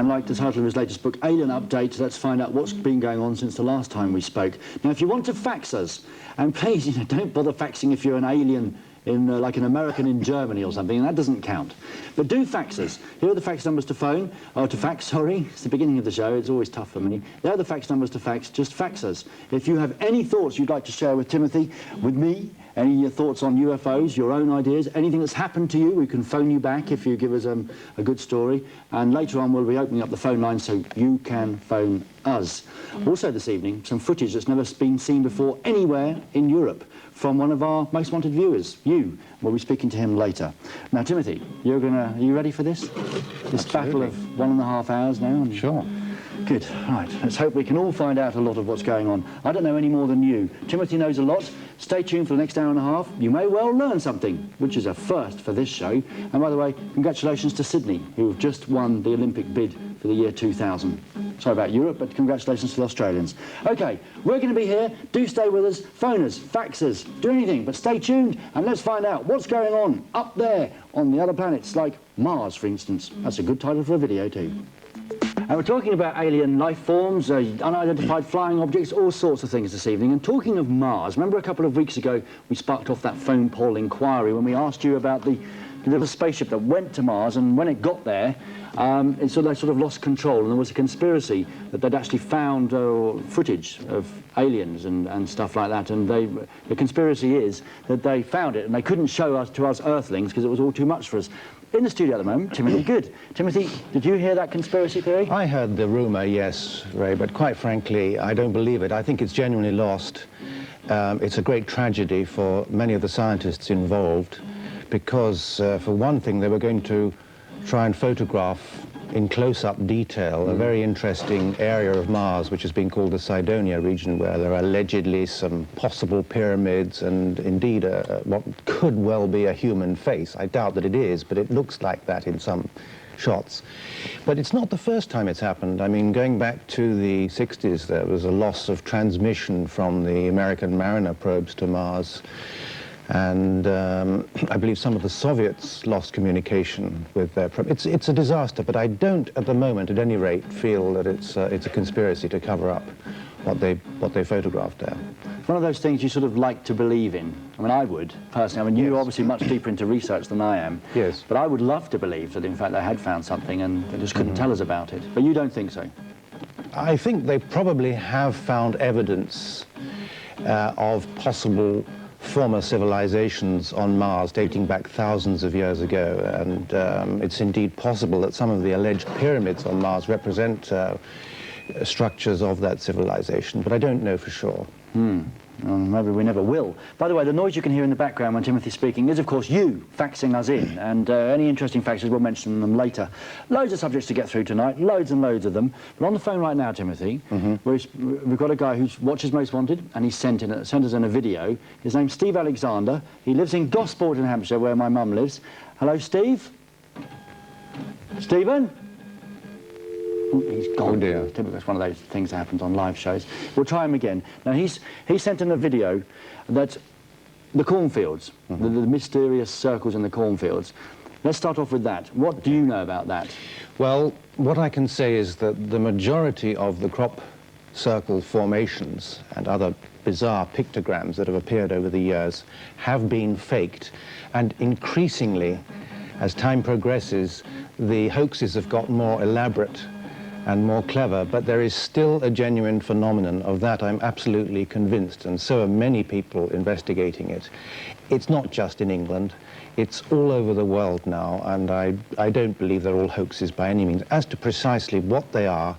And like the title of his latest book, Alien Update, let's find out what's been going on since the last time we spoke. Now, if you want to fax us, and please, don't bother faxing if you're an alien in like an American in Germany or something, that doesn't count. But do fax us. Here are the fax numbers to phone, or to fax, sorry. It's the beginning of the show, it's always tough for me. There are the fax numbers to fax, just fax us. If you have any thoughts you'd like to share with Timothy, with me, any of your thoughts on UFOs, your own ideas, anything that's happened to you, we can phone you back if you give us a good story. And later on we'll be opening up the phone line so you can phone us. Also this evening, some footage that's never been seen before anywhere in Europe from one of our most wanted viewers, you. We'll be speaking to him later. Now, Timothy, are you ready for this? This battle of 1.5 hours now? Sure. Good. Right. Let's hope we can all find out a lot of what's going on. I don't know any more than you. Timothy knows a lot. Stay tuned for the next hour and a half. You may well learn something, which is a first for this show. And by the way, congratulations to Sydney, who've just won the Olympic bid for the year 2000. Sorry about Europe, but congratulations to the Australians. OK, we're going to be here. Do stay with us. Phone us, fax us, do anything, but stay tuned and let's find out what's going on up there on the other planets, like Mars, for instance. That's a good title for a video, too. And we're talking about alien life forms, unidentified flying objects, all sorts of things this evening. And talking of Mars, remember a couple of weeks ago we sparked off that phone poll inquiry when we asked you about the little spaceship that went to Mars, and when it got there, they sort of lost control, and there was a conspiracy that they'd actually found footage of aliens and stuff like that, and the conspiracy is that they found it and they couldn't show us to us Earthlings because it was all too much for us. In the studio at the moment, Timothy Good. Timothy, did you hear that conspiracy theory? I heard the rumour, yes, Ray, but quite frankly, I don't believe it. I think it's genuinely lost. It's a great tragedy for many of the scientists involved because, for one thing, they were going to try and photograph in close-up detail a very interesting area of Mars which has been called the Cydonia region, where there are allegedly some possible pyramids and indeed what could well be a human face. I doubt that it is, but it looks like that in some shots. But it's not the first time it's happened. I mean, going back to the 60s, there was a loss of transmission from the American Mariner probes to Mars. And I believe some of the Soviets lost communication with their probes. It's a disaster, but I don't, at the moment, at any rate, feel that it's a conspiracy to cover up what they photographed there. One of those things you sort of like to believe in. I mean, I would, personally. I mean, you're obviously much deeper into research than I am. Yes. But I would love to believe that, in fact, they had found something and they just couldn't tell us about it. But you don't think so? I think they probably have found evidence of possible former civilizations on Mars dating back thousands of years ago, and it's indeed possible that some of the alleged pyramids on Mars represent structures of that civilization, but I don't know for sure. Well, maybe we never will. By the way, the noise you can hear in the background when Timothy's speaking is, of course, you faxing us in, and any interesting faxes, we'll mention them later. Loads of subjects to get through tonight, loads and loads of them. But on the phone right now, Timothy, we've got a guy who watches Most Wanted, and he sent us in a video. His name's Steve Alexander. He lives in Gosport in Hampshire, where my mum lives. Hello, Steve? Stephen? He's gone. Oh dear. That's one of those things that happens on live shows. We'll try him again. Now, he sent in a video that the cornfields, the mysterious circles in the cornfields. Let's start off with that. What do you know about that? Well, what I can say is that the majority of the crop circle formations and other bizarre pictograms that have appeared over the years have been faked, and increasingly, as time progresses, the hoaxes have got more elaborate and more clever, but there is still a genuine phenomenon. Of that I'm absolutely convinced, and so are many people investigating it. It's not just in England, it's all over the world now, and I don't believe they're all hoaxes by any means. As to precisely what they are,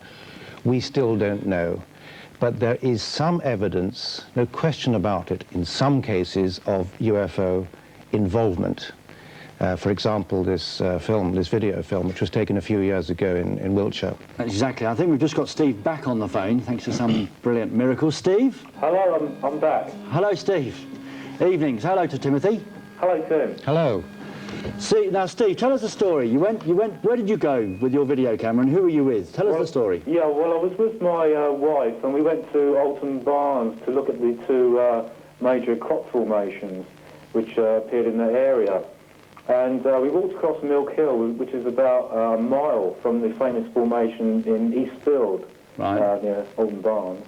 we still don't know, but there is some evidence, no question about it, in some cases of UFO involvement. For example, this video film, which was taken a few years ago in Wiltshire. Exactly. I think we've just got Steve back on the phone, thanks to some brilliant miracle. Steve? Hello, I'm back. Hello, Steve. Evenings. Hello to Timothy. Hello, Tim. Hello. See, now, Steve, tell us the story. You went. Where did you go with your video camera, and who were you with? Tell us the story. Yeah, well, I was with my wife, and we went to Alton Barnes to look at the two major crop formations which appeared in the area. And we walked across Milk Hill, which is about a mile from the famous formation in Eastfield, Right. near Alton Barnes.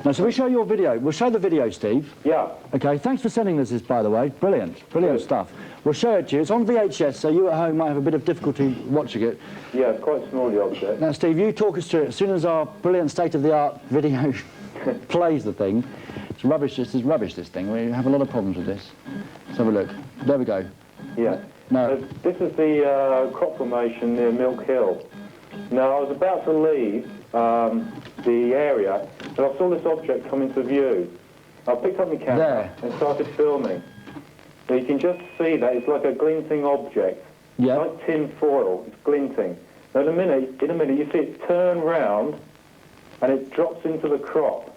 Now, so we show your video. We'll show the video, Steve. Yeah. Okay, thanks for sending us this, by the way. Brilliant, brilliant stuff. We'll show it to you. It's on VHS, so you at home might have a bit of difficulty watching it. Yeah, it's quite small, the object. Now, Steve, you talk us through it. As soon as our brilliant state-of-the-art video plays the thing, it's rubbish. This is rubbish, this thing. We have a lot of problems with this. Let's have a look. There we go. Yeah. No. This is the crop formation near Milk Hill. Now, I was about to leave the area, and I saw this object come into view. I picked up my camera There. and started filming. So you can just see that it's like a glinting object. Yeah. Like tin foil, it's glinting. Now, in a minute, you see it turn round, and it drops into the crop.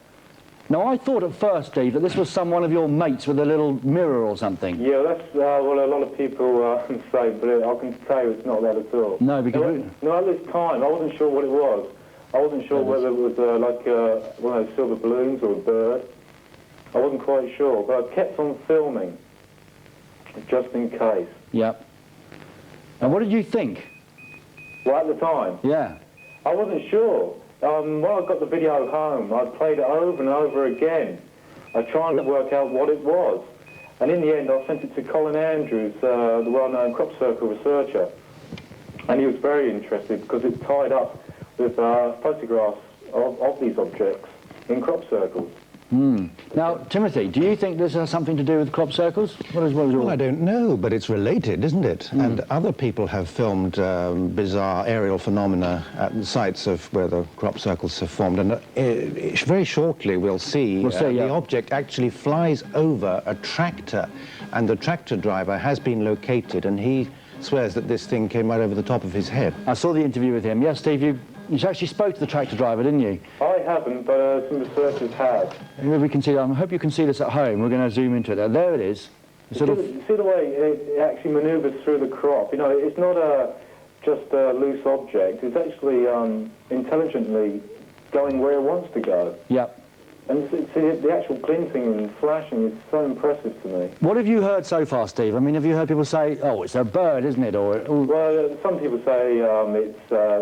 Now, I thought at first, Steve, that this was one of your mates with a little mirror or something. Yeah, that's what a lot of people say, but I can tell you it's not that at all. No, because... No, at this time, I wasn't sure what it was. I wasn't sure whether it was like one of those silver balloons or a bird. I wasn't quite sure, but I kept on filming, just in case. Yep. And what did you think? Well, at the time, Yeah. I wasn't sure. When I got the video home, I played it over and over again. I tried to work out what it was. And in the end, I sent it to Colin Andrews, the well-known crop circle researcher. And he was very interested because it tied up with photographs of these objects in crop circles. Now, Timothy, do you think this has something to do with crop circles? What is your... Well, I don't know, but it's related, isn't it? And other people have filmed bizarre aerial phenomena at the sites of where the crop circles have formed. And very shortly we'll see, the object actually flies over a tractor, and the tractor driver has been located, and he swears that this thing came right over the top of his head. I saw the interview with him. Yes, Steve, you actually spoke to the tractor driver, didn't you? I haven't, but some researchers have. Here we can see, I hope you can see this at home. We're going to zoom into it. There it is. See the way it actually manoeuvres through the crop? You know, it's not just a loose object. It's actually intelligently going where it wants to go. Yep. And see, the actual glinting and flashing is so impressive to me. What have you heard so far, Steve? I mean, have you heard people say, oh, it's a bird, isn't it? Or well, some people say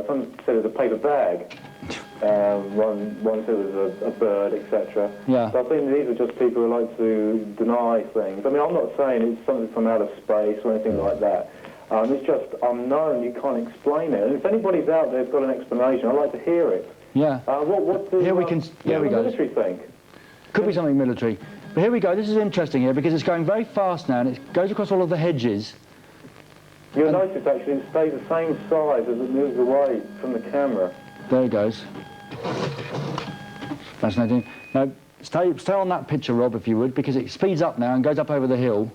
some said it's a paper bag. One said it was a bird, etc. Yeah. So I think these are just people who like to deny things. I mean, I'm not saying it's something from outer space or anything like that. It's just unknown. You can't explain it. And if anybody's out there who's got an explanation, I'd like to hear it. Yeah. What's the, here we can. Here we go. military think? Could be something military. But here we go. This is interesting here because it's going very fast now, and it goes across all of the hedges. You'll notice actually it stays the same size as it moves away from the camera. There it goes. Fascinating. Now, stay on that picture, Rob, if you would, because it speeds up now and goes up over the hill.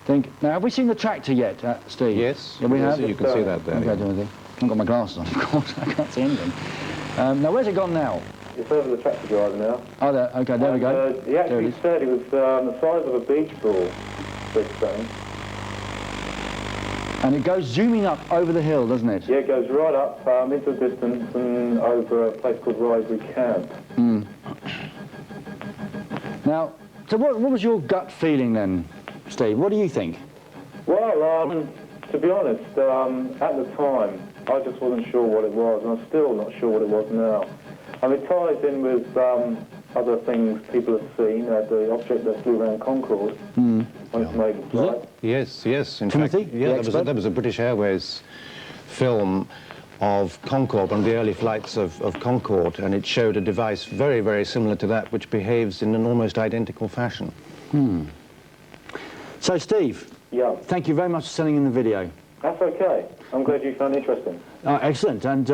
Now, have we seen the tractor yet, Steve? Yes. Yeah, we have. You can see that there. Okay, Timothy. I haven't got my glasses on, of course. I can't see anything. Now, where's it gone now? It's over the tractor driver now. Oh, there. Okay, there we go. He actually said it was the size of a beach ball, this thing. And it goes zooming up over the hill, doesn't it? Yeah, it goes right up into the distance and over a place called Risley Camp. Now, so what was your gut feeling then, Steve? What do you think? Well, to be honest, at the time, I just wasn't sure what it was, and I'm still not sure what it was now. I mean, it ties in with other things people have seen, the object that flew around Concorde on its maiden flight. Yes. In Timothy, fact, yeah, there was a British Airways film of Concorde, one of the early flights of Concorde, and it showed a device very, very similar to that, which behaves in an almost identical fashion. So, Steve, thank you very much for sending in the video. That's okay. I'm glad you found it interesting. Excellent, and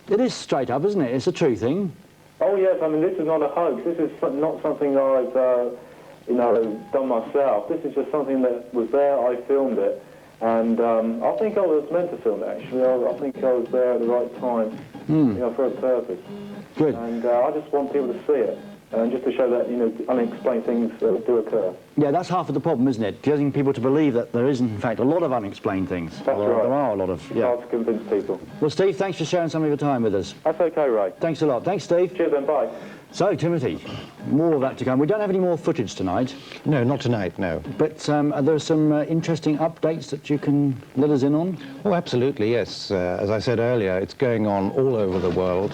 it is straight up, isn't it? It's a true thing. Oh yes, I mean this is not a hoax. This is not something I've done myself. This is just something that was there. I filmed it, and I think I was meant to film it actually. I think I was there at the right time, for a purpose. Good. And I just want people to see it, and just to show that unexplained things do occur. Yeah, that's half of the problem, isn't it? Getting people to believe that there is, in fact, a lot of unexplained things. That's right. There are a lot of, It's hard to convince people. Well, Steve, thanks for sharing some of your time with us. That's okay, Ray. Thanks a lot. Thanks, Steve. Cheers then, bye. So, Timothy, more of that to come. We don't have any more footage tonight. No, not tonight, no. But are there some interesting updates that you can let us in on? Oh, absolutely, yes. As I said earlier, it's going on all over the world,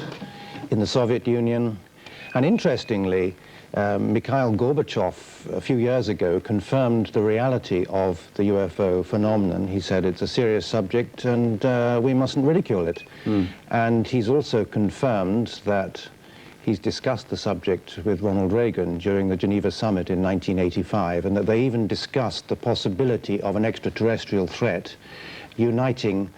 in the Soviet Union. And interestingly, Mikhail Gorbachev, a few years ago, confirmed the reality of the UFO phenomenon. He said it's a serious subject and we mustn't ridicule it. And he's also confirmed that he's discussed the subject with Ronald Reagan during the Geneva summit in 1985, and that they even discussed the possibility of an extraterrestrial threat uniting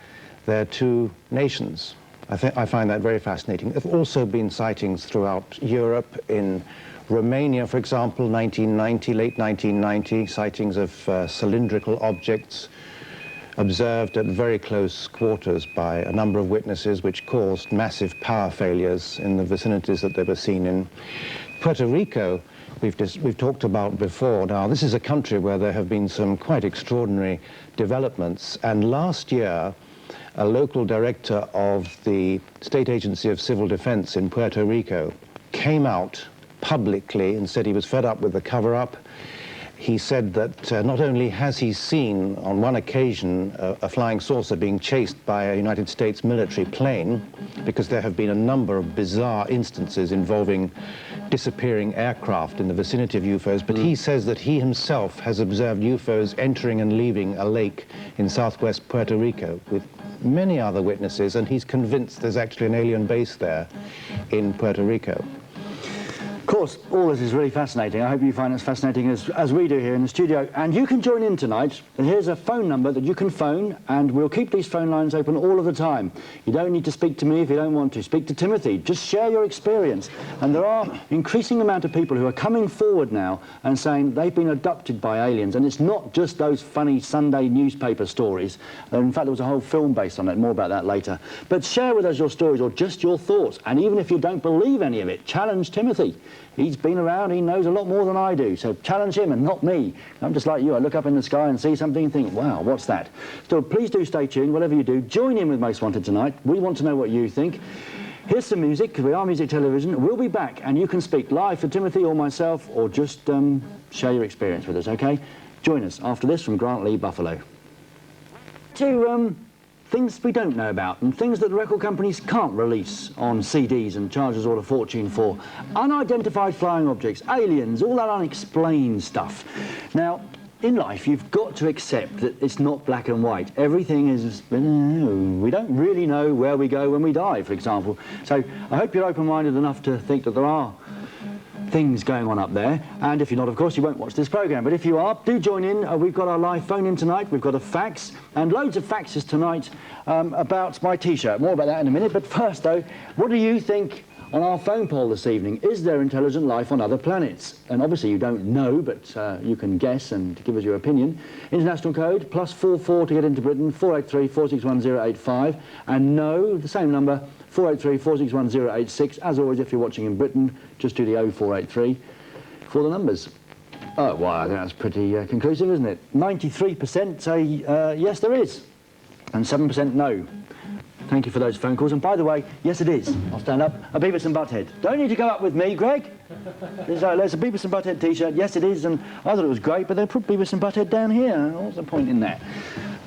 their two nations. I find that very fascinating. There have also been sightings throughout Europe. In Romania, for example, late 1990, sightings of cylindrical objects observed at very close quarters by a number of witnesses, which caused massive power failures in the vicinities that they were seen in. Puerto Rico, we've talked about before. Now, this is a country where there have been some quite extraordinary developments, and last year, a local director of the State Agency of Civil Defense in Puerto Rico came out publicly and said he was fed up with the cover-up. He said that not only has he seen on one occasion a flying saucer being chased by a United States military plane, because there have been a number of bizarre instances involving disappearing aircraft in the vicinity of UFOs, but he says that he himself has observed UFOs entering and leaving a lake in southwest Puerto Rico with many other witnesses, and he's convinced there's actually an alien base there in Puerto Rico. Of course, all this is really fascinating. I hope you find it as fascinating as we do here in the studio. And you can join in tonight. And here's a phone number that you can phone, and we'll keep these phone lines open all of the time. You don't need to speak to me if you don't want to. Speak to Timothy. Just share your experience. And there are increasing amount of people who are coming forward now and saying they've been abducted by aliens. And it's not just those funny Sunday newspaper stories. In fact, there was a whole film based on it. More about that later. But share with us your stories or just your thoughts. And even if you don't believe any of it, challenge Timothy. He's been around, he knows a lot more than I do, so challenge him and not me. I'm just like you, I look up in the sky and see something and think, wow, what's that? So please do stay tuned, whatever you do. Join in with Most Wanted tonight. We want to know what you think. Here's some music, because we are Music Television. We'll be back, and you can speak live for Timothy or myself, or just share your experience with us, okay? Join us after this from Grant Lee, Buffalo. Things we don't know about, and things that the record companies can't release on CDs and charge us all a fortune for. Unidentified flying objects, aliens, all that unexplained stuff. Now, in life, you've got to accept that it's not black and white. Everything is, we don't really know where we go when we die, for example. So I hope you're open-minded enough to think that there are things going on up there, and if you're not, of course, you won't watch this program. But if you are, do join in. We've got our live phone in tonight. We've got a fax and loads of faxes tonight about my t-shirt. More about that in a minute. But first, though, what do you think on our phone poll this evening? Is there intelligent life on other planets? And obviously you don't know, but you can guess and give us your opinion. International code +44 to get into Britain, 483 461 085, and no, the same number, 483 461 086. As always, if you're watching in Britain, just do the 0483 for the numbers. Oh, well, I think that's pretty conclusive, isn't it? 93% say yes, there is, and 7% no. Thank you for those phone calls. And by the way, yes, it is. I'll stand up. A Beavis and Butthead. Don't need to go up with me, Greg. There's a Beavis and Butthead t-shirt. Yes, it is. And I thought it was great, but they put Beavis and Butthead down here. What's the point in that?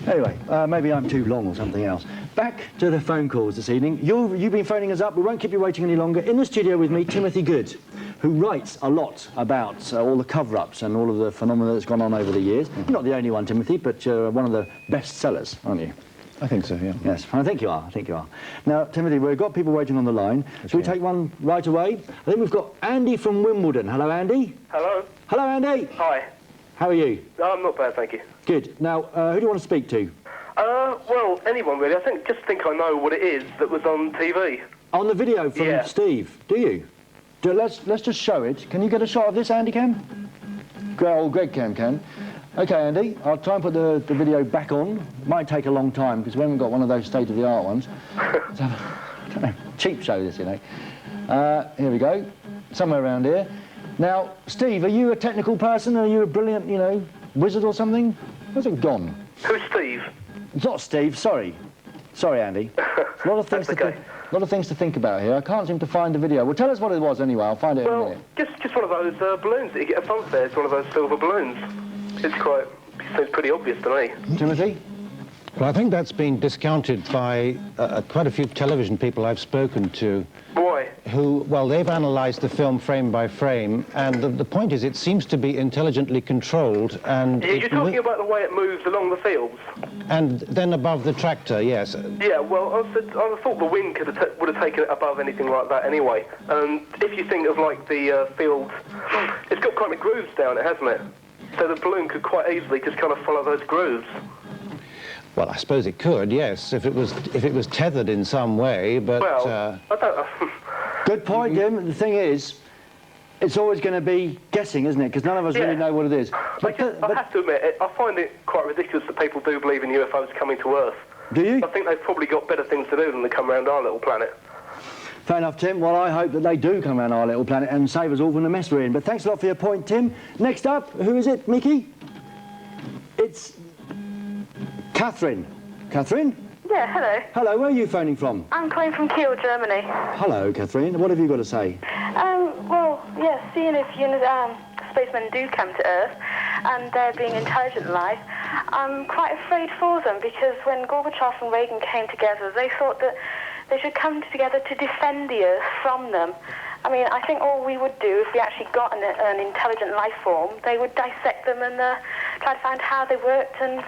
Anyway, maybe I'm too long or something else. Back to the phone calls this evening. You've been phoning us up. We won't keep you waiting any longer. In the studio with me, Timothy Good, who writes a lot about all the cover-ups and all of the phenomena that's gone on over the years. You're not the only one, Timothy, but you're one of the best sellers, aren't you? I think so, yeah. Yes, I think you are. I think you are. Now, Timothy, we've got people waiting on the line. Okay. Shall we take one right away? I think we've got Andy from Wimbledon. Hello, Andy. Hello. Hello, Andy. Hi. How are you? I'm not bad, thank you. Good. Now, who do you want to speak to? Well, anyone really. I think I know what it is that was on TV. On the video from Steve, do you? Let's just show it. Can you get a shot of this, Andy can? Greg can. Okay, Andy, I'll try and put the video back on. It might take a long time because we haven't got one of those state-of-the-art ones. So, I don't know, cheap show this, you know. Here we go, somewhere around here. Now, Steve, are you a technical person? Are you a brilliant, you know, wizard or something? Where's it gone? Who's Steve? It's not Steve, sorry. Sorry, Andy. A lot of things That's okay. A lot of things to think about here. I can't seem to find the video. Well, tell us what it was anyway. I'll find it in a minute. Just one of those balloons that you get at fun fairs, one of those silver balloons. Seems pretty obvious to me. Timothy? Well, I think that's been discounted by quite a few television people I've spoken to. Why? Who, well, they've analysed the film frame by frame, and the point is it seems to be intelligently controlled, and... You're talking about the way it moves along the fields? And then above the tractor, yes. Yeah, well, I thought the wind would have taken it above anything like that anyway. And if you think of, like, the field, it's got kind of grooves down it, hasn't it? So the balloon could quite easily just kind of follow those grooves. Well, I suppose it could, yes, if it was tethered in some way, but... Well, I don't know. Good point, Jim. The thing is, it's always going to be guessing, isn't it? Because none of us really know what it is. But I have to admit, I find it quite ridiculous that people do believe in UFOs coming to Earth. Do you? I think they've probably got better things to do than to come around our little planet. Fair enough, Tim. Well, I hope that they do come around our little planet and save us all from the mess we're in. But thanks a lot for your point, Tim. Next up, who is it, Mickey? It's Catherine. Catherine? Yeah, hello. Hello, where are you phoning from? I'm calling from Kiel, Germany. Hello, Catherine. What have you got to say? Well, yeah, seeing if spacemen do come to Earth and there being intelligent life, I'm quite afraid for them because when Gorbachev and Reagan came together, they thought that they should come together to defend the Earth from them. I mean, I think all we would do if we actually got an intelligent life form, they would dissect them and try to find how they worked and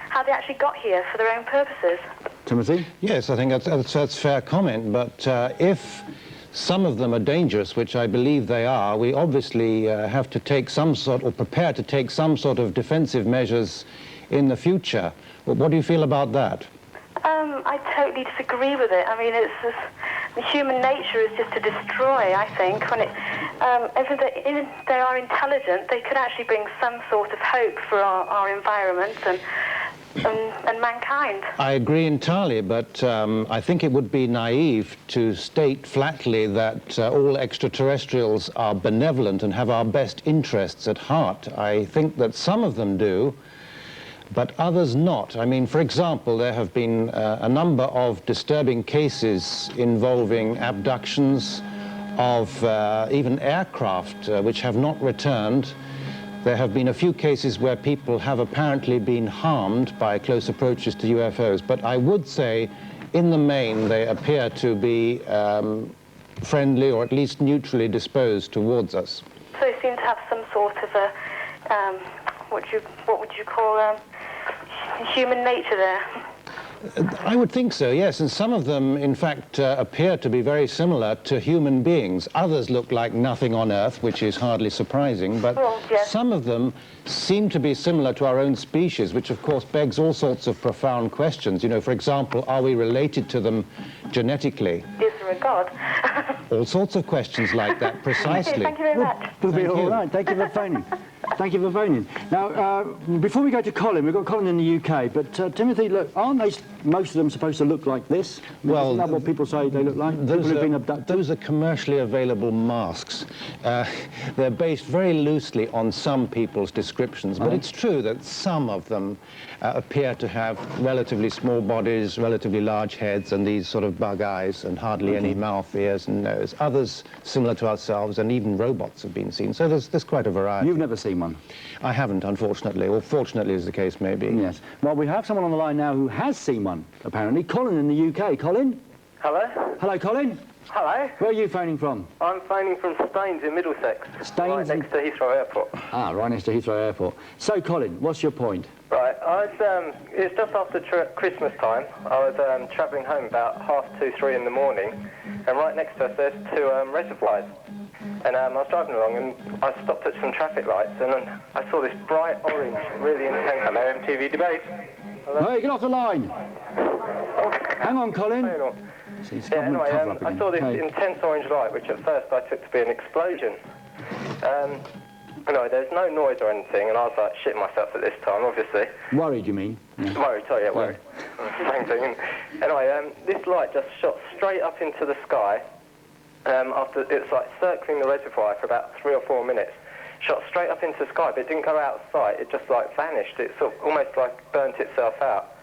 how they actually got here for their own purposes. Timothy? Yes, I think that's fair comment, but if some of them are dangerous, which I believe they are, we obviously have to take some sort, or prepare to take some sort of defensive measures in the future. What do you feel about that? I totally disagree with it. I mean, it's just, human nature is just to destroy, I think. When if they are intelligent, they could actually bring some sort of hope for our environment and mankind. I agree entirely, but I think it would be naive to state flatly that all extraterrestrials are benevolent and have our best interests at heart. I think that some of them do, but others not. I mean, for example, there have been a number of disturbing cases involving abductions of even aircraft which have not returned. There have been a few cases where people have apparently been harmed by close approaches to UFOs, but I would say, in the main, they appear to be friendly or at least neutrally disposed towards us. So they seem to have some sort of a, what would you call human nature there? I would think so, yes, and some of them, in fact, appear to be very similar to human beings. Others look like nothing on Earth, which is hardly surprising, but some of them seem to be similar to our own species, which of course begs all sorts of profound questions. You know, for example, are we related to them genetically? Is there a God? All sorts of questions like that, precisely. Thank you very much. We'll be all right. Thank you for phoning. Thank you for phoning. Now, before we go to Colin, we've got Colin in the UK, but Timothy, look, aren't they, most of them supposed to look like this? Well, isn't that what people say they look like? People who've been abducted? Those are commercially available masks. They're based very loosely on some people's descriptions, but it's true that some of them appear to have relatively small bodies, relatively large heads, and these sort of bug eyes, and hardly any mouth, ears, and nose. Others similar to ourselves, and even robots have been seen. So there's quite a variety. You've never seen one? I haven't, unfortunately, or fortunately as the case may be. Yes. Well, we have someone on the line now who has seen one, apparently. Colin in the UK. Colin? Hello? Hello, Colin. Hello? Where are you phoning from? I'm phoning from Staines in Middlesex. Staines? Right next to Heathrow Airport. Ah, right next to Heathrow Airport. So, Colin, what's your point? Right, it's just after Christmas time. I was travelling home about 2:30 in the morning, and right next to us there's two reservoirs. And I was driving along and I stopped at some traffic lights and I saw this bright orange, really intense... Hello, MTV debate. Hello? Hey, get off the line. Oh. Hang on, Colin. Hang on. Yeah, anyway, I saw this intense orange light, which at first I took to be an explosion. Anyway, there's no noise or anything, and I was like shitting myself at this time, obviously. Worried, you mean? Yeah. Worried, sorry, yeah, worried. Same thing. And anyway, this light just shot straight up into the sky. After it's like circling the reservoir for about 3 or 4 minutes, shot straight up into the sky, but it didn't go out of sight. It just like vanished. It sort of almost like burnt itself out.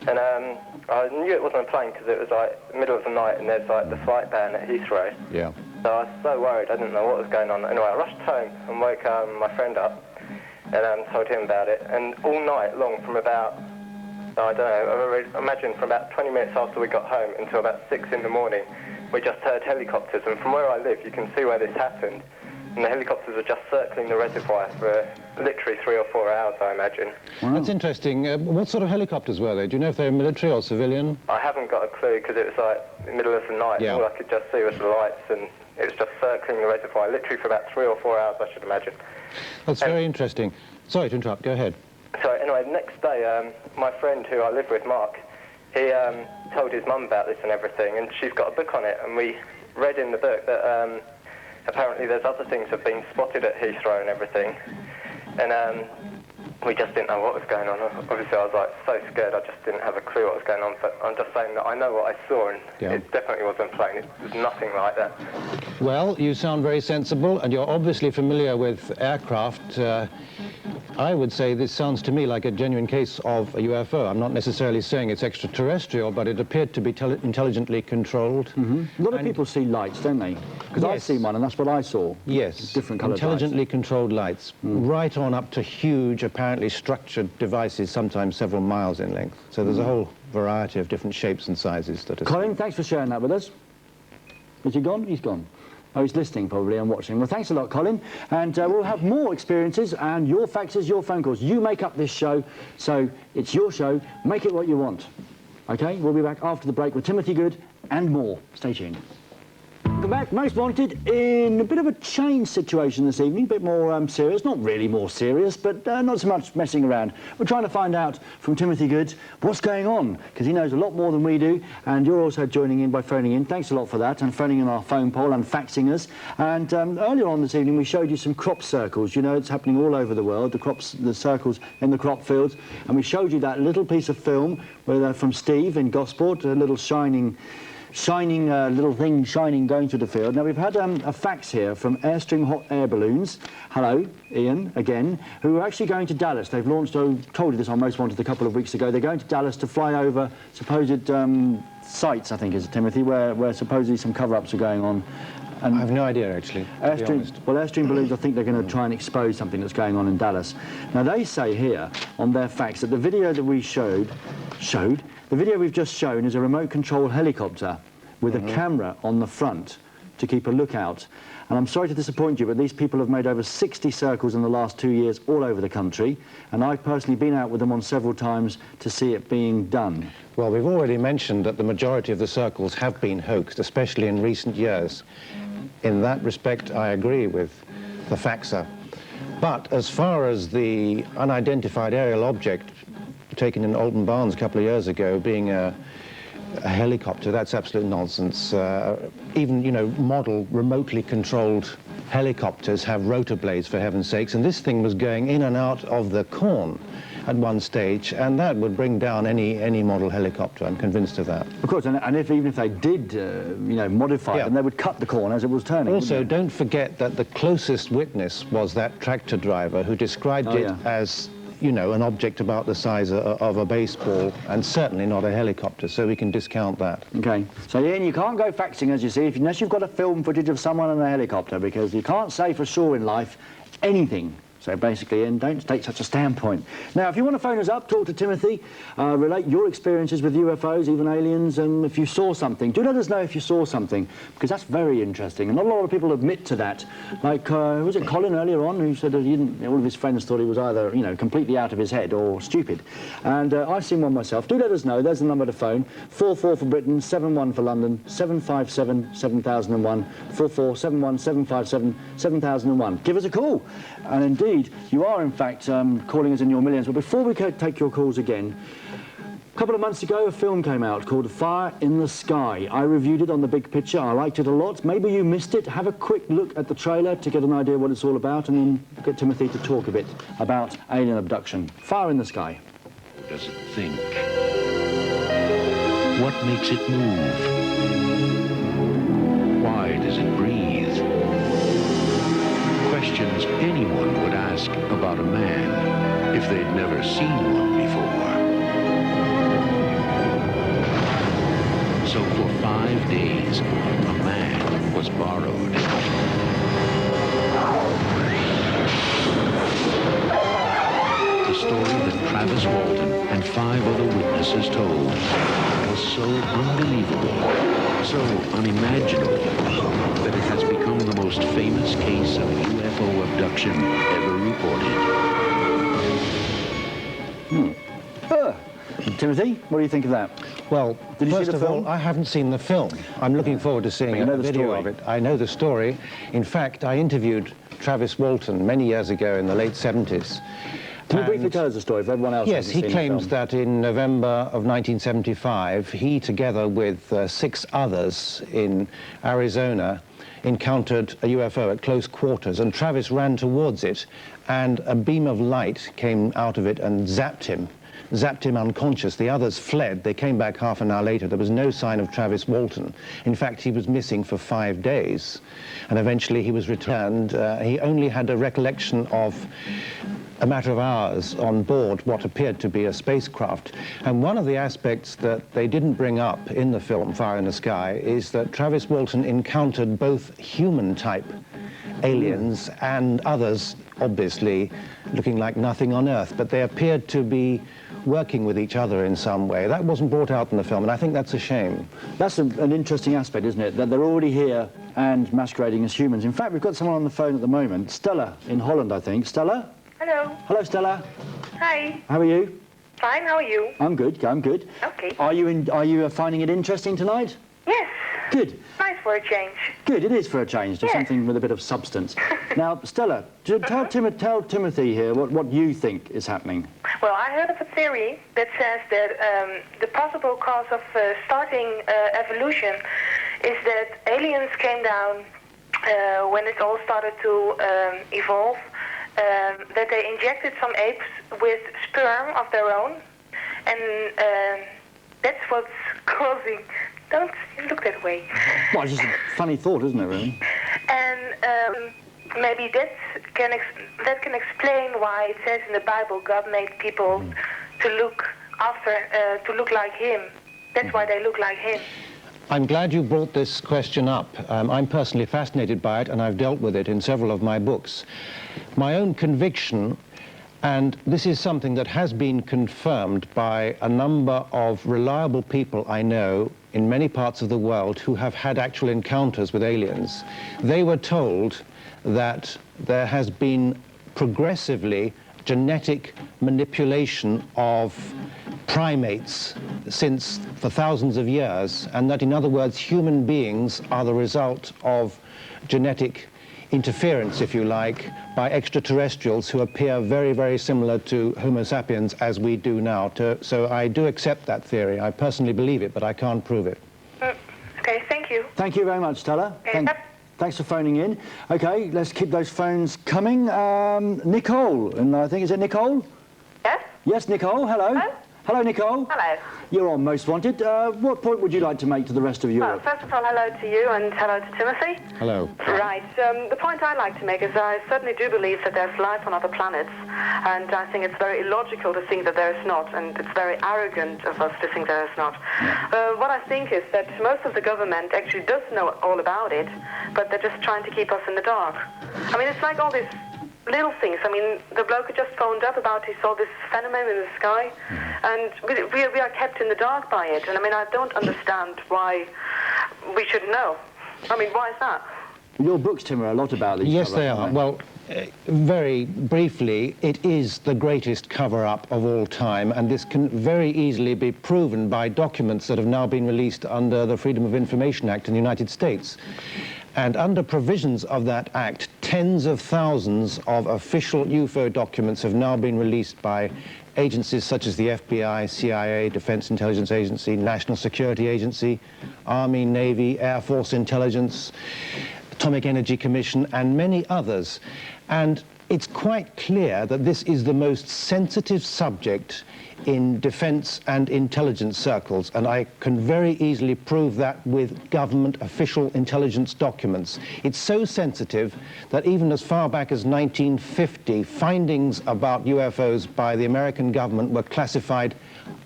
And I knew it wasn't a plane because it was like the middle of the night and there's like the flight ban at Heathrow. Yeah. So I was so worried, I didn't know what was going on. Anyway, I rushed home and woke my friend up and told him about it. And all night long from about, I don't know, I imagine from about 20 minutes after we got home until about 6 in the morning, we just heard helicopters. And from where I live, you can see where this happened. And the helicopters were just circling the reservoir for literally 3 or 4 hours, I imagine. Wow. That's interesting. What sort of helicopters were they? Do you know if they were military or civilian? I haven't got a clue because it was like the middle of the night. Yeah. All I could just see was the lights, and it was just circling the reservoir literally for about 3 or 4 hours, I should imagine. That's very interesting. Sorry to interrupt. Go ahead. So anyway, the next day, my friend who I live with, Mark, he told his mum about this and everything, and she's got a book on it, and we read in the book that apparently there's other things have been spotted at Heathrow and everything, and we just didn't know what was going on. Obviously, I was like so scared, I just didn't have a clue what was going on, but I'm just saying that I know what I saw, and it definitely wasn't a plane. It was nothing like that. Well, you sound very sensible, and you're obviously familiar with aircraft. I would say this sounds to me like a genuine case of a UFO. I'm not necessarily saying it's extraterrestrial, but it appeared to be intelligently controlled. Mm-hmm. A lot of people see lights, don't they? Because I've seen one, and that's what I saw. Yes, different coloured intelligently lights. controlled lights, right on up to huge, apparently structured devices, sometimes several miles in length. So there's a whole variety of different shapes and sizes that are Colin, seen. thanks for sharing that with us. Is he gone? He's gone. Oh, he's listening probably and watching. Well, thanks a lot, Colin. And we'll have more experiences and your faxes, your phone calls. You make up this show, so it's your show. Make it what you want. OK? We'll be back after the break with Timothy Good and more. Stay tuned. Welcome back. Most Wanted in a bit of a change situation this evening, a bit more serious. Not really more serious, but not so much messing around. We're trying to find out from Timothy Good what's going on, because he knows a lot more than we do, and you're also joining in by phoning in. Thanks a lot for that, and phoning in our phone poll and faxing us. And earlier on this evening, we showed you some crop circles. You know, it's happening all over the world, the circles in the crop fields, and we showed you that little piece of film from Steve in Gosport, a little shining little thing shining going through the field. Now we've had a fax here from Airstream Hot Air Balloons. Hello, Ian, again, who are actually going to Dallas. They've launched, I told you this on Most Wanted a couple of weeks ago, they're going to Dallas to fly over supposed sites, I think, is it, Timothy, where supposedly some cover-ups are going on. And I have no idea, actually, to be honest. Well, Airstream Balloons, I think they're going to try and expose something that's going on in Dallas. Now, they say here on their fax that the video that we the video we've just shown is a remote-controlled helicopter with a camera on the front to keep a lookout. And I'm sorry to disappoint you, but these people have made over 60 circles in the last 2 years all over the country, and I've personally been out with them on several times to see it being done. Well, we've already mentioned that the majority of the circles have been hoaxed, especially in recent years. In that respect, I agree with the faxer. But as far as the unidentified aerial object taken in Alton Barnes a couple of years ago being a helicopter, that's absolute nonsense. Even, you know, model remotely controlled helicopters have rotor blades, for heaven's sakes, and this thing was going in and out of the corn at one stage, and that would bring down any model helicopter. I'm convinced of that. Of course, and even if they did, you know, modify them, they would cut the corn as it was turning. Also, don't forget that the closest witness was that tractor driver who described it as, you know, an object about the size of a baseball, and certainly not a helicopter, so we can discount that. OK. So, Ian, you can't go faxing, as you see, unless you've got a film footage of someone in a helicopter, because you can't say for sure in life anything. So basically, Ian, don't take such a standpoint. Now, if you want to phone us up, talk to Timothy, relate your experiences with UFOs, even aliens, and if you saw something, do let us know if you saw something, because that's very interesting. And not a lot of people admit to that. Like, was it Colin earlier on who said that he didn't, all of his friends thought he was either, you know, completely out of his head or stupid. And I've seen one myself. Do let us know. There's the number to phone. 44 for Britain, 71 for London, 757 7001, 44 71 757 7001. Give us a call. And indeed, you are, in fact, calling us in your millions. But before we take your calls again, a couple of months ago, a film came out called Fire in the Sky. I reviewed it on The Big Picture. I liked it a lot. Maybe you missed it. Have a quick look at the trailer to get an idea what it's all about, and then get Timothy to talk a bit about alien abduction. Fire in the Sky. How does it think? What makes it move? Why does it breathe? Questions anyone would ask about a man if they'd never seen one before. So for 5 days, a man was borrowed. The story that Travis Walton and 5 other witnesses told was so unbelievable, so unimaginable, that it has become the most famous case of UFO abduction ever reported. Timothy, what do you think of that? Well, Did you see first the of all, film? I haven't seen the film. I'm looking forward to seeing But you know a the video story. of it. I know the story. In fact, I interviewed Travis Walton many years ago in the late 70s. Can you briefly And- tell us the story for everyone else? who Yes, hasn't he seen the claims film? that in November of 1975, he, together with 6 others in Arizona, encountered a UFO at close quarters, and Travis ran towards it, and a beam of light came out of it and zapped him unconscious. The others fled. They came back half an hour later. There was no sign of Travis Walton. In fact, he was missing for 5 days, and eventually he was returned. He only had a recollection of a matter of hours on board what appeared to be a spacecraft. And one of the aspects that they didn't bring up in the film Fire in the Sky is that Travis Walton encountered both human-type aliens and others, obviously, looking like nothing on Earth, but they appeared to be working with each other in some way. That wasn't brought out in the film, and I think that's a shame. That's an interesting aspect, isn't it? That they're already here and masquerading as humans. In fact, we've got someone on the phone at the moment. Stella in Holland, I think. Stella? Hello. Hello, Stella. Hi. How are you? Fine, how are you? I'm good. I'm good. Okay. Are you finding it interesting tonight? Yes. Good. Nice for a change. Good. It is for a change. Just Yes. something with a bit of substance. Now, Stella, tell Timothy here what you think is happening. Well, I heard of a theory that says that the possible cause of starting evolution is that aliens came down when it all started to evolve, that they injected some apes with sperm of their own, and that's what's causing... Don't look that way. Well, it's just a funny thought, isn't it, really? And maybe that can explain why it says in the Bible God made people to look like Him. That's why they look like Him. I'm glad you brought this question up. I'm personally fascinated by it, and I've dealt with it in several of my books. My own conviction, and this is something that has been confirmed by a number of reliable people I know in many parts of the world who have had actual encounters with aliens. They were told that there has been progressively genetic manipulation of primates for thousands of years, and that, in other words, human beings are the result of genetic interference, if you like, by extraterrestrials who appear very, very similar to Homo sapiens as we do now. So I do accept that theory. I personally believe it, but I can't prove it. Okay, thank you. Thank you very much, Stella. Okay, Thanks for phoning in. Okay, let's keep those phones coming. Nicole, and I think, is it Nicole? Yes? Yes, Nicole, hello. Hello? Hello, Nicole. Hello. You're on Most Wanted. What point would you like to make to the rest of Well, Europe? first of all, hello to you and hello to Timothy. Hello. Right. The point I'd like to make is I certainly do believe that there's life on other planets, and I think it's very illogical to think that there is not, and it's very arrogant of us to think there is not. What I think is that most of the government actually does know all about it, but they're just trying to keep us in the dark. I mean, it's like all these little things. I mean, the bloke who just phoned up about he saw this phenomenon in the sky, and we are kept in the dark by it. And I mean, I don't understand why we should know. I mean, why is that? Your books, Tim, are a lot about these. Yes, they cover-ups, are. aren't Well, very briefly, it is the greatest cover-up of all time, and this can very easily be proven by documents that have now been released under the Freedom of Information Act in the United States. And under provisions of that act, tens of thousands of official UFO documents have now been released by agencies such as the FBI, CIA, Defense Intelligence Agency, National Security Agency, Army, Navy, Air Force Intelligence, Atomic Energy Commission, and many others. And it's quite clear that this is the most sensitive subject in defense and intelligence circles, and I can very easily prove that with government official intelligence documents. It's so sensitive that even as far back as 1950, findings about UFOs by the American government were classified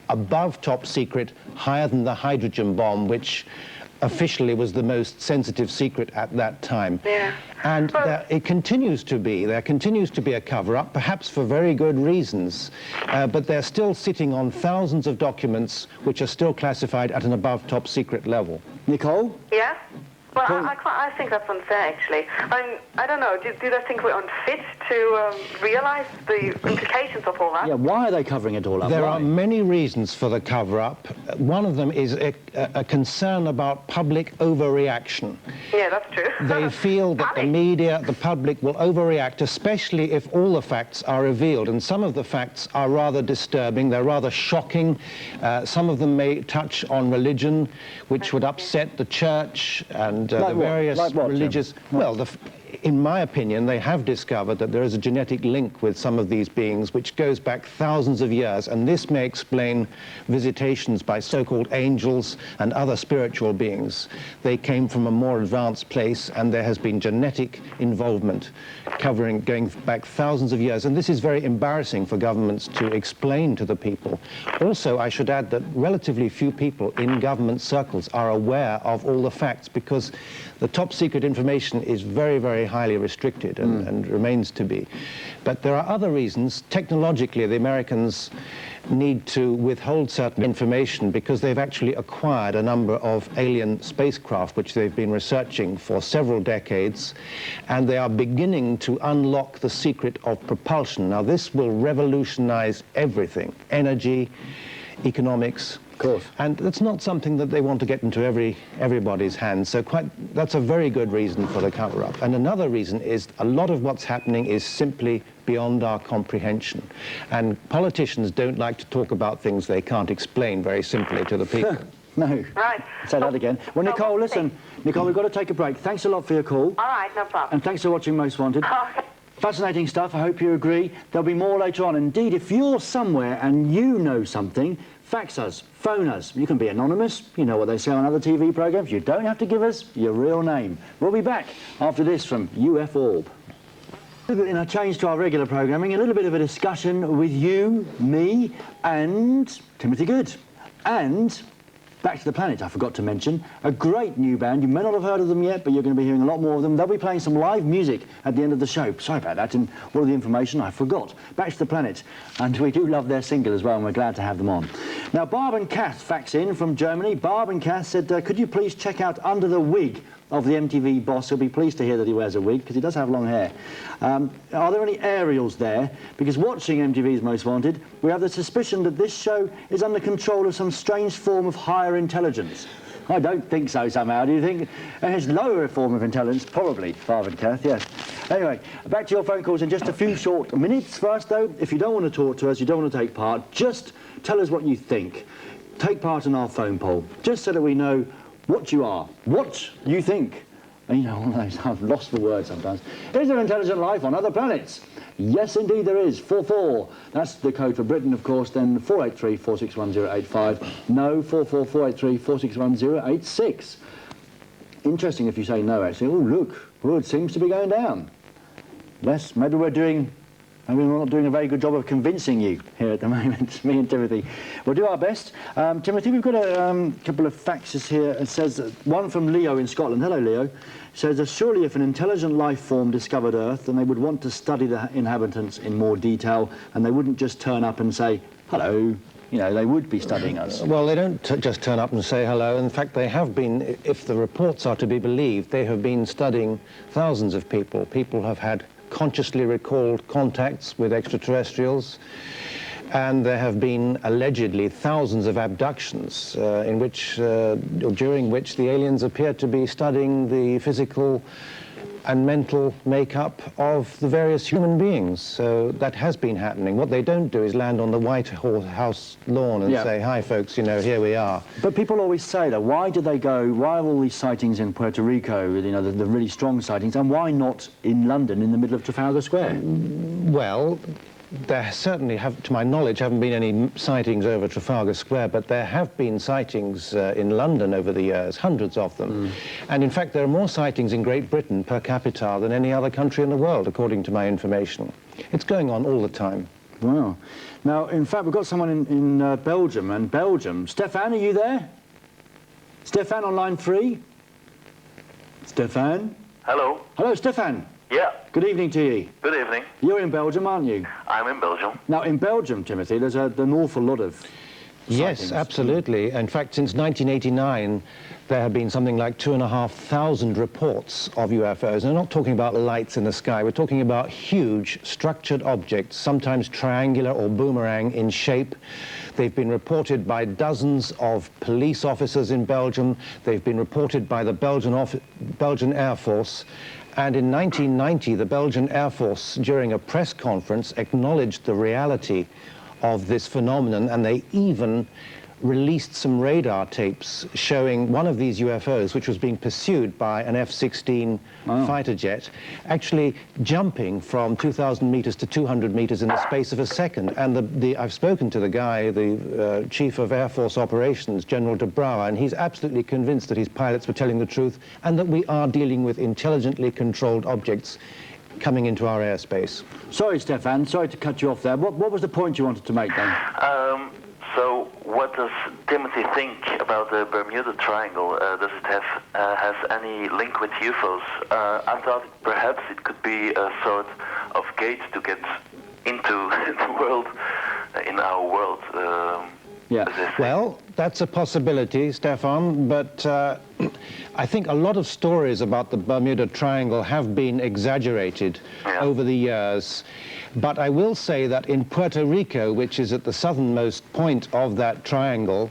above top secret, higher than the hydrogen bomb, which officially was the most sensitive secret at that time. Yeah. And it continues to be. There continues to be a cover-up, perhaps for very good reasons, but they're still sitting on thousands of documents which are still classified at an above top secret level. Nicole? Yeah? Well, I think that's unfair, actually. I don't know, do they think we're unfit to realize the implications of all that? Yeah, why are they covering it all up? There Why? are many reasons for the cover-up. One of them is a concern about public overreaction. Yeah, that's true. They feel that the media, the public, will overreact, especially if all the facts are revealed. And some of the facts are rather disturbing, they're rather shocking. Some of them may touch on religion, which would upset the church and the various religious... Well, in my opinion, they have discovered that there is a genetic link with some of these beings which goes back thousands of years, and this may explain visitations by so-called angels and other spiritual beings. They came from a more advanced place, and there has been genetic involvement going back thousands of years, and this is very embarrassing for governments to explain to the people. Also, I should add that relatively few people in government circles are aware of all the facts, because the top secret information is very, very highly restricted and remains to be. But there are other reasons. Technologically, the Americans need to withhold certain information because they've actually acquired a number of alien spacecraft which they've been researching for several decades, and they are beginning to unlock the secret of propulsion. Now, this will revolutionize everything: energy, economics. Of course. And that's not something that they want to get into everybody's hands. So that's a very good reason for the cover-up. And another reason is a lot of what's happening is simply beyond our comprehension. And politicians don't like to talk about things they can't explain very simply to the people. No. Right. Say that again. Well, Nicole, listen. Nicole, we've got to take a break. Thanks a lot for your call. All right, no problem. And thanks for watching Most Wanted. Fascinating stuff. I hope you agree. There'll be more later on. Indeed, if you're somewhere and you know something, fax us, phone us. You can be anonymous. You know what they say on other TV programs. You don't have to give us your real name. We'll be back after this from UF Orb. In a change to our regular programming, a little bit of a discussion with you, me, and Timothy Good. And Back to the Planet, I forgot to mention, a great new band. You may not have heard of them yet, but you're going to be hearing a lot more of them. They'll be playing some live music at the end of the show. Sorry about that, and all of the information I forgot. Back to the Planet, and we do love their single as well, and we're glad to have them on. Now, Barb and Kath fax in from Germany. Barb and Kath said, could you please check out Under the Wig of the MTV boss? He'll be pleased to hear that he wears a wig, because he does have long hair. Are there any aerials there? Because watching MTV's Most Wanted, we have the suspicion that this show is under control of some strange form of higher intelligence. I don't think so somehow, do you think? It's lower form of intelligence, probably, Barb and Kath, yes. Anyway, back to your phone calls in just a few short minutes. First, though, if you don't want to talk to us, you don't want to take part, just tell us what you think. Take part in our phone poll, just so that we know what you are, what you think. And you know, one of those, I've lost the word sometimes. Is there intelligent life on other planets? Yes, indeed there is. 44. That's the code for Britain, of course. Then 483 461 No, 44483 461 Interesting if you say no, actually. Oh, look, well, it seems to be going down. Yes, maybe we're not doing a very good job of convincing you here at the moment, me and Timothy. We'll do our best. Timothy, we've got a couple of faxes here. It says, one from Leo in Scotland. Hello, Leo. It says, surely if an intelligent life form discovered Earth, then they would want to study the inhabitants in more detail, and they wouldn't just turn up and say, hello. You know, they would be studying us. Well, they don't just turn up and say hello. In fact, they have been, if the reports are to be believed, they have been studying thousands of people. People have had consciously recalled contacts with extraterrestrials, and there have been allegedly thousands of abductions during which the aliens appear to be studying the physical and mental makeup of the various human beings. So that has been happening. What they don't do is land on the White House lawn and say, hi folks, you know, here we are. But people always say that, why do they go, why are all these sightings in Puerto Rico, you know, the really strong sightings, and why not in London in the middle of Trafalgar Square? Well, there certainly to my knowledge, haven't been any sightings over Trafalgar Square, but there have been sightings in London over the years, hundreds of them. And in fact, there are more sightings in Great Britain per capita than any other country in the world, according to my information. It's going on all the time. Wow. Now, in fact, we've got someone in Belgium. Stefan, are you there? Stefan on line 3? Stefan? Hello. Hello, Stefan. Yeah. Good evening to you. Good evening. You're in Belgium, aren't you? I'm in Belgium. Now, in Belgium, Timothy, there's an awful lot of Yes, sightings. absolutely. In fact, since 1989, there have been something like 2,500 reports of UFOs. And we're not talking about lights in the sky. We're talking about huge structured objects, sometimes triangular or boomerang in shape. They've been reported by dozens of police officers in Belgium. They've been reported by the Belgian Air Force. And in 1990, the Belgian Air Force, during a press conference, acknowledged the reality of this phenomenon, and they even released some radar tapes showing one of these UFOs, which was being pursued by an F-16 fighter jet, actually jumping from 2,000 meters to 200 meters in the space of a second. And I've spoken to the guy, the Chief of Air Force Operations, General de Brouwer, and he's absolutely convinced that his pilots were telling the truth and that we are dealing with intelligently controlled objects coming into our airspace. Sorry, Stefan, sorry to cut you off there. What was the point you wanted to make then? So what does Timothy think about the Bermuda Triangle? Does it has any link with UFOs? I thought perhaps it could be a sort of gate to get into the world, in our world. Yeah. Well, that's a possibility, Stefan, but I think a lot of stories about the Bermuda Triangle have been exaggerated over the years. But I will say that in Puerto Rico, which is at the southernmost point of that triangle,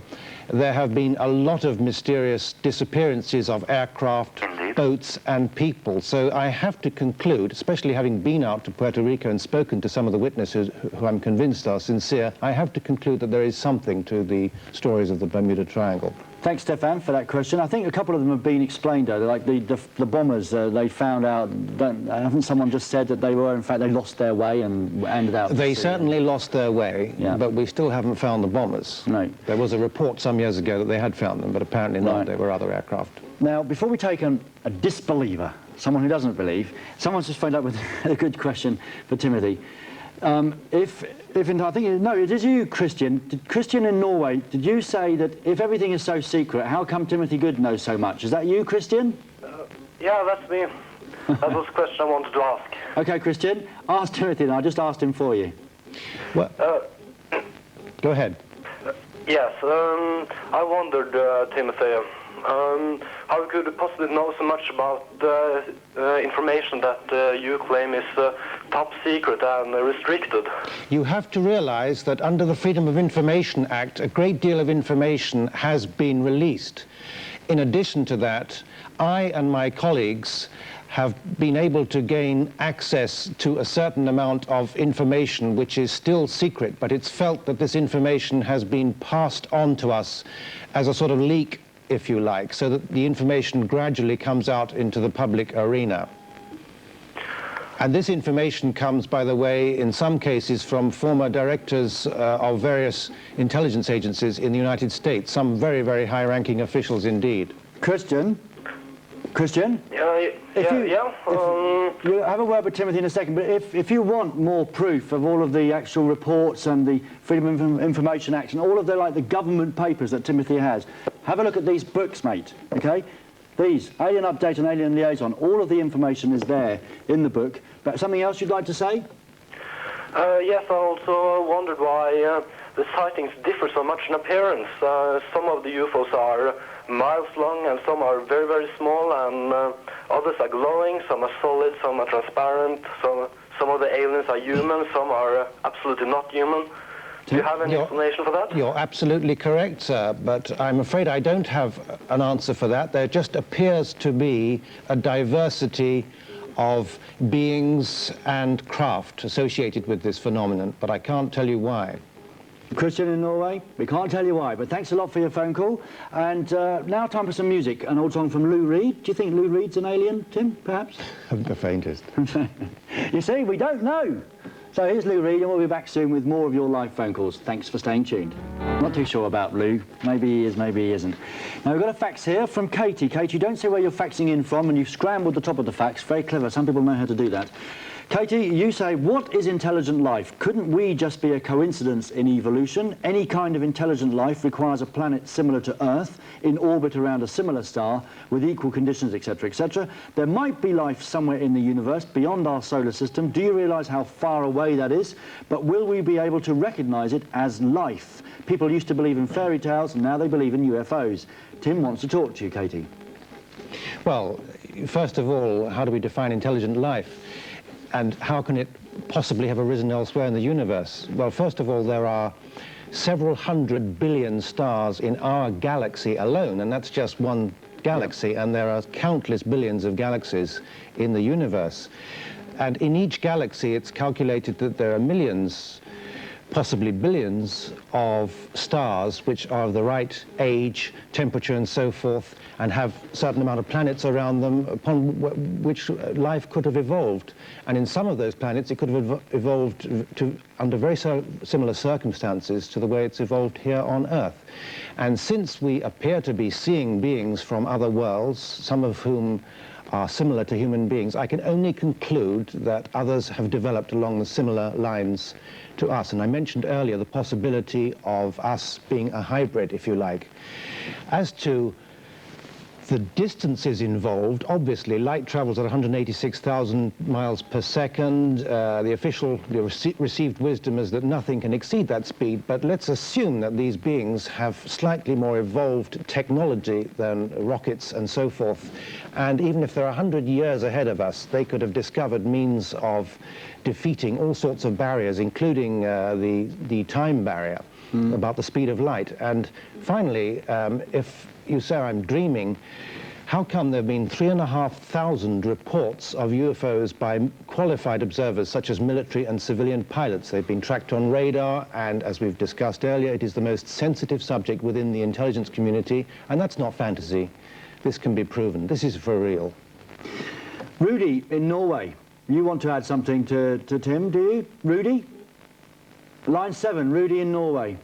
there have been a lot of mysterious disappearances of aircraft, boats and people. So I have to conclude, especially having been out to Puerto Rico and spoken to some of the witnesses who I'm convinced are sincere, I have to conclude that there is something to the stories of the Bermuda Triangle. Thanks, Stefan, for that question. I think a couple of them have been explained, though. Like the bombers, they found out, haven't someone just said that they were, in fact, they lost their way and ended up... They certainly lost their way, but we still haven't found the bombers. No. There was a report some years ago that they had found them, but apparently not. They were other aircraft. Now, before we take a disbeliever, someone who doesn't believe, someone's just phoned up with a good question for Timothy. I think, no, it is you, Christian. Christian in Norway, did you say that if everything is so secret, how come Timothy Good knows so much? Is that you, Christian? Yeah, that's me. That was the question I wanted to ask. Okay, Christian, ask Timothy, and I just asked him for you. Well, go ahead. Yes, I wondered, Timothy, how could you possibly know so much about the information that you claim is top secret and restricted? You have to realize that under the Freedom of Information Act, a great deal of information has been released. In addition to that, I and my colleagues have been able to gain access to a certain amount of information which is still secret, but it's felt that this information has been passed on to us as a sort of leak, if you like, so that the information gradually comes out into the public arena. And this information comes, by the way, in some cases from former directors of various intelligence agencies in the United States, some very, very high-ranking officials indeed. Christian? You'll have a word with Timothy in a second, but if you want more proof of all of the actual reports and the Freedom of Information Act and all of the government papers that Timothy has, have a look at these books, mate, okay? These, Alien Update and Alien Liaison, all of the information is there in the book. But something else you'd like to say? Yes, I also wondered why the sightings differ so much in appearance. Some of the UFOs are miles long and some are very, very small, and others are glowing, some are solid, some are transparent, some of the aliens are human, some are absolutely not human. Do you have any explanation for that? You're absolutely correct, sir, but I'm afraid I don't have an answer for that. There just appears to be a diversity of beings and craft associated with this phenomenon, but I can't tell you why. Christian in Norway, we can't tell you why, but thanks a lot for your phone call. And now time for some music, an old song from Lou Reed. Do you think Lou Reed's an alien, Tim, perhaps? The faintest. You see, we don't know. So here's Lou Reed, and we'll be back soon with more of your live phone calls. Thanks for staying tuned. Not too sure about Lou. Maybe he is, maybe he isn't. Now, we've got a fax here from Katie. Katie, don't say where you're faxing in from, and you've scrambled the top of the fax. Very clever. Some people know how to do that. Katie, you say, what is intelligent life? Couldn't we just be a coincidence in evolution? Any kind of intelligent life requires a planet similar to Earth in orbit around a similar star with equal conditions, etc., etc. There might be life somewhere in the universe beyond our solar system. Do you realise how far away that is? But will we be able to recognise it as life? People used to believe in fairy tales, and now they believe in UFOs. Tim wants to talk to you, Katie. Well, first of all, how do we define intelligent life? And how can it possibly have arisen elsewhere in the universe? Well, first of all, there are several 100 billion stars in our galaxy alone, and that's just one galaxy, and there are countless billions of galaxies in the universe. And in each galaxy, it's calculated that there are millions, possibly billions, of stars which are of the right age, temperature, and so forth, and have a certain amount of planets around them upon which life could have evolved. And in some of those planets, it could have evolved under very similar circumstances to the way it's evolved here on Earth. And since we appear to be seeing beings from other worlds, some of whom are similar to human beings, I can only conclude that others have developed along the similar lines to us. And I mentioned earlier the possibility of us being a hybrid, if you like. As to the distances involved, obviously light travels at 186,000 miles per second. The received wisdom is that nothing can exceed that speed, but let's assume that these beings have slightly more evolved technology than rockets and so forth. And even if they're 100 years ahead of us, they could have discovered means of defeating all sorts of barriers, including the time barrier about the speed of light. And finally, if you say I'm dreaming, how come there have been 3,500 reports of UFOs by qualified observers such as military and civilian pilots? They've been tracked on radar, and as we've discussed earlier, it is the most sensitive subject within the intelligence community, and that's not fantasy. This can be proven. This is for real. Rudy in Norway, you want to add something to Tim, do you? Rudy? Line 7, Rudy in Norway.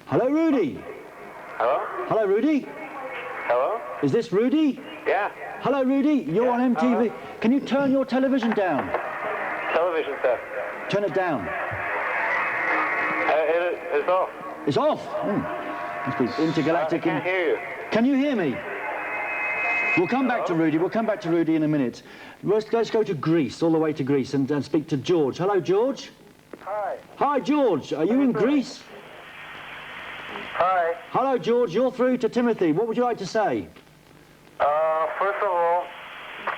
Hello, Rudy. Hello? Hello, Rudy. Hello? Is this Rudy? Yeah. Hello, Rudy. You're on MTV. Can you turn your television down? Television set. Turn it down. It's off. It's off. Must be intergalactic. I can't hear you. Can you hear me? We'll come back to Rudy. We'll come back to Rudy in a minute. Let's go to Greece, all the way to Greece, and speak to George. Hello, George. Hi. Hi, George. Are you in Greece? Hi. Hello, George. You're through to Timothy. What would you like to say? First of all,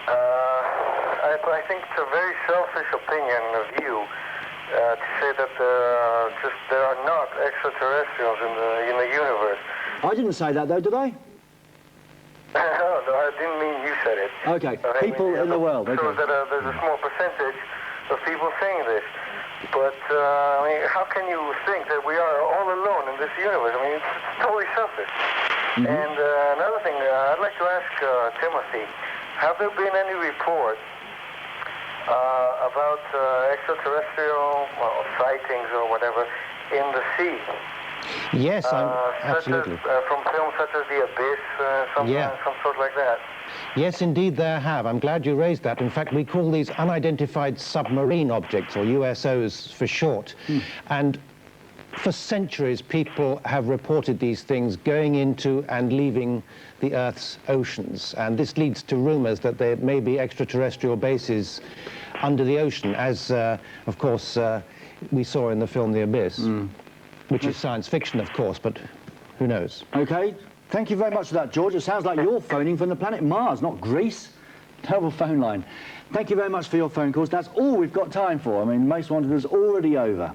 I think it's a very selfish opinion of you to say that there are not extraterrestrials in the universe. I didn't say that, though, did I? No, I didn't mean you said it. Okay, people in the world. Okay. So that there's a small percentage of people saying this. But, I mean, how can you think that we are all alone in this universe? I mean, it's totally selfish. And another thing, I'd like to ask Timothy, have there been any reports about extraterrestrial sightings or whatever in the sea? Yes, absolutely. From films such as The Abyss, some sort like that. Yes, indeed, there have. I'm glad you raised that. In fact, we call these unidentified submarine objects, or USOs for short. And for centuries, people have reported these things going into and leaving the Earth's oceans. And this leads to rumors that there may be extraterrestrial bases under the ocean, as, of course, we saw in the film The Abyss, which is science fiction, of course, but who knows? Okay. Thank you very much for that, George. It sounds like you're phoning from the planet Mars, not Greece. Terrible phone line. Thank you very much for your phone calls. That's all we've got time for. I mean, Most Wanted is already over.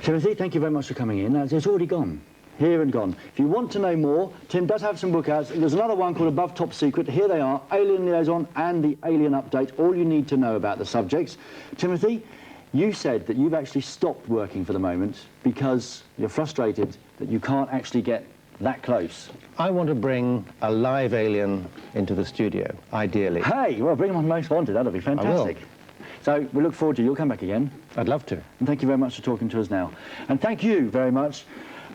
Timothy, thank you very much for coming in. It's already gone. Here and gone. If you want to know more, Tim does have some book outs. There's another one called Above Top Secret. Here they are, Alien Liaison and the Alien Update. All you need to know about the subjects. Timothy, you said that you've actually stopped working for the moment because you're frustrated that you can't actually get that close. I want to bring a live alien into the studio, ideally. Hey, well, bring him on Most Wanted. That'll be fantastic. I will. So we look forward to you. You'll come back again. I'd love to. And thank you very much for talking to us now. And thank you very much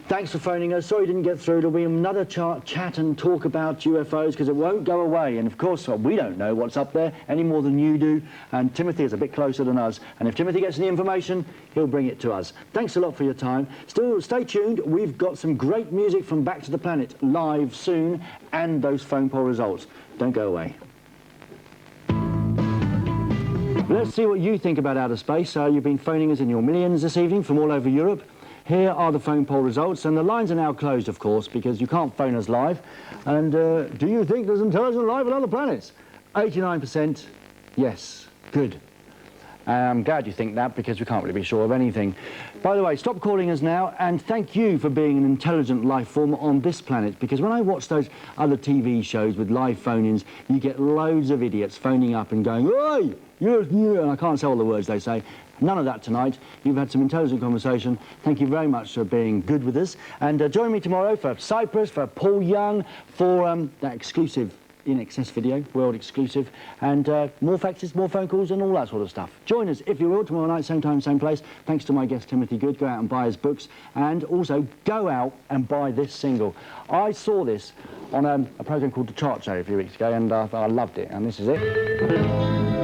Thanks for phoning us. Sorry you didn't get through. There'll be another chat and talk about UFOs because it won't go away. And of course, well, we don't know what's up there any more than you do. And Timothy is a bit closer than us. And if Timothy gets any information, he'll bring it to us. Thanks a lot for your time. Still, stay tuned. We've got some great music from Back to the Planet live soon and those phone poll results. Don't go away. Let's see what you think about outer space. You've been phoning us in your millions this evening from all over Europe. Here are the phone poll results, and the lines are now closed, of course, because you can't phone us live. And do you think there's intelligent life on other planets? 89% yes. Good. I'm glad you think that, because we can't really be sure of anything. By the way, stop calling us now, and thank you for being an intelligent life form on this planet, because when I watch those other TV shows with live phone-ins, you get loads of idiots phoning up and going, "Oi, you're," and I can't say all the words they say. None of that tonight. You've had some intelligent conversation. Thank you very much for being good with us. And join me tomorrow for Cyprus, for Paul Young, for that exclusive In Excess video, world exclusive, and more faxes, more phone calls, and all that sort of stuff. Join us, if you will, tomorrow night, same time, same place. Thanks to my guest, Timothy Good. Go out and buy his books, and also go out and buy this single. I saw this on a program called The Chart Show a few weeks ago, and I loved it, and this is it.